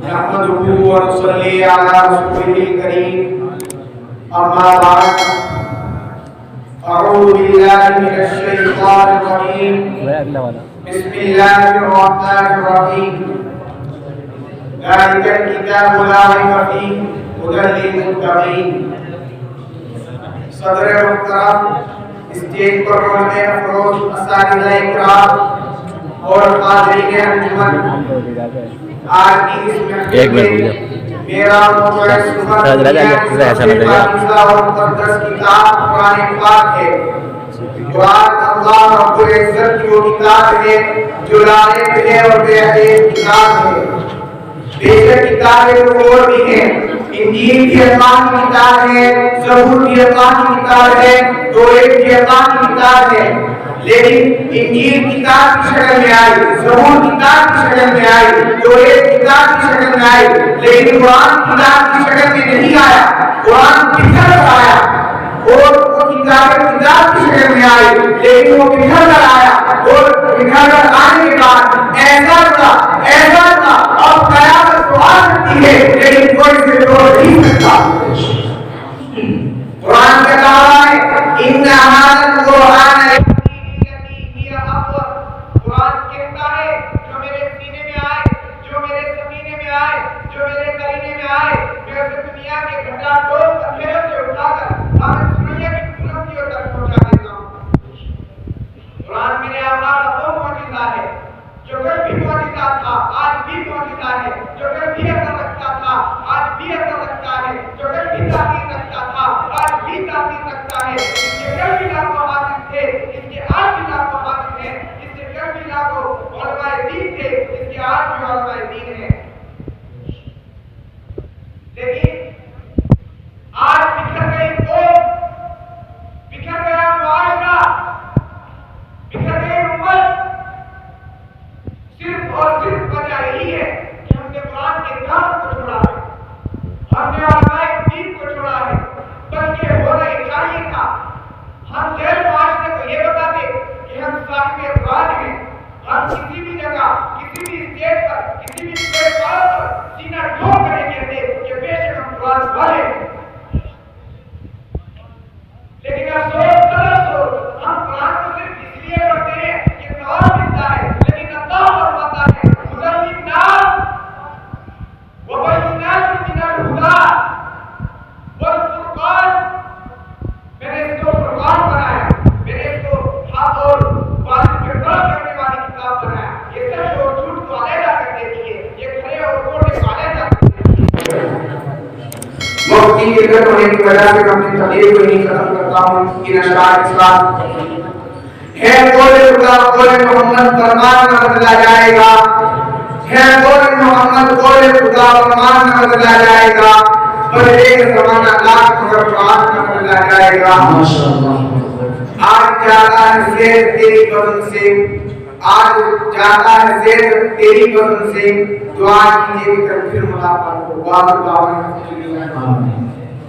نحمده ونصلي على رسوله الكريم أما بعد أعوذ بالله من الشيطان الرجيم بسم الله الرحمن الرحيم ذلك الكتاب لا ريب فيه هدى للمتقين صدر محترم اسٹیج پر علماء افروز اساتذہ اکرام اور حاضرین انجمن آج کی اس محفل میں میرا موضوع اور مقدس کتاب قرآن پاک ہے۔ قرآن اللہ رب العزت کی وہ کتاب ہے جو لائق ہے اور بے حد کتاب ہے۔ بے شک کتابیں تو اور بھی ہیں، انجیل بھی اللہ کی کتاب ہے، زبور بھی اللہ کی کتاب ہے، توریت بھی اللہ کی کتاب ہے، لیکن انجیل کتاب کی شکل میں آئی، زبور کتاب کی شکل میں آئی، توریت کتاب کی شکل میں آئی، لیکن قرآن کتاب کی شکل میں نہیں آیا۔ قرآن بکھر کر آیا اور وہ کتاب کی شکل میں آئی، لیکن وہ بکھر کر آیا اور بکھر کر آنے کے بعد ایسا تھا اب قیامت تو آ سکتی ہے لیکن کوئی سے توڑ نہیں سکتا۔ قرآن کا کہا ہے ان هذا القرآن قرآن کہتا ہے جو میرے سینے میں آئے، جو میرے سمینے میں آئے، جو میرے قرینے میں آئے، میں اسے دنیا کے گھٹا ٹوپ پتھروں سے اٹھا کر ہمیں سنیا کی بلندیوں تک پہنچا دیتا ہوں۔ قرآن میرے آقا کا وہ معجزہ ہے جو کل بھی معجزہ تھا، آج بھی معجزہ ہے، جو کل بھی اثر رکھتا تھا، آج بھی اثر رکھتا ہے، جو کل بھی تاثیر رکھتا تھا، آج بھی تاثیر رکھتا ہے۔ اس کے کل بھی لاکھوں حافظ تھے، اس کے آج بھی لاکھوں حافظ ہیں، اس کے کل بھی لاکھوں علماء دین تھے، اس کے آج بھی علماء دین ہیں۔ لیکن آج بکھر گئی قوم، بکھر گیا معاشرہ، بکھر گئی امت، صرف اور صرف وجہ یہی ہے کہ ہم نے قرآن کے کام کو چھوڑا ہے، ہم نے علماء دین کو چھوڑا ہے، بلکہ ہونا یہ چاہیے تھا ہم غیر معاشرے کو یہ بتاتے کہ ہم صاحب قرآن ہیں، ہم کسی بھی جگہ، کسی بھی اسٹیج پر، کسی بھی پلیٹ فارم پر سینہ ٹھوک کر کہتے کہ بے شک ہم قرآن والے ہیں۔ لیکن افسوس ہم قرآن کو صرف اس لیے پڑھتے ہیں کہ ثواب ملتا ہے، لیکن اللہ فرماتا ہے ہدی للناس وبینات من الہدی والفرقان۔ میں نے اس کو فرقان بنایا، میں نے اس کو حق اور باطل کے فرق کرنے والی کتاب بنایا۔ یہ سچ اور جھوٹ کو علیحدہ کر دیتی ہے، یہ کھڑے اور کوڑے کو علیحدہ کر دیتی ہے۔ مفتی کے گھر ہونے کی وجہ سے میں اپنی تقریر کو نہیں ختم کرتا ہوں کہ اشعار کے ساتھ ہے قول خدا قول محمد فرمان نہ بدلا جائے گا، ہے قول محمد قول خدا فرمان نہ بدلا جائے گا، بدلے کا زمانہ لاکھ مگر قرآن نہ بدلا جائے گا۔ آج جاتا ہے زید تیری قدم سے، آج جاتا ہے زید تیری قدم سے، دعا کیجئے کہ پھر ملاقات ہو۔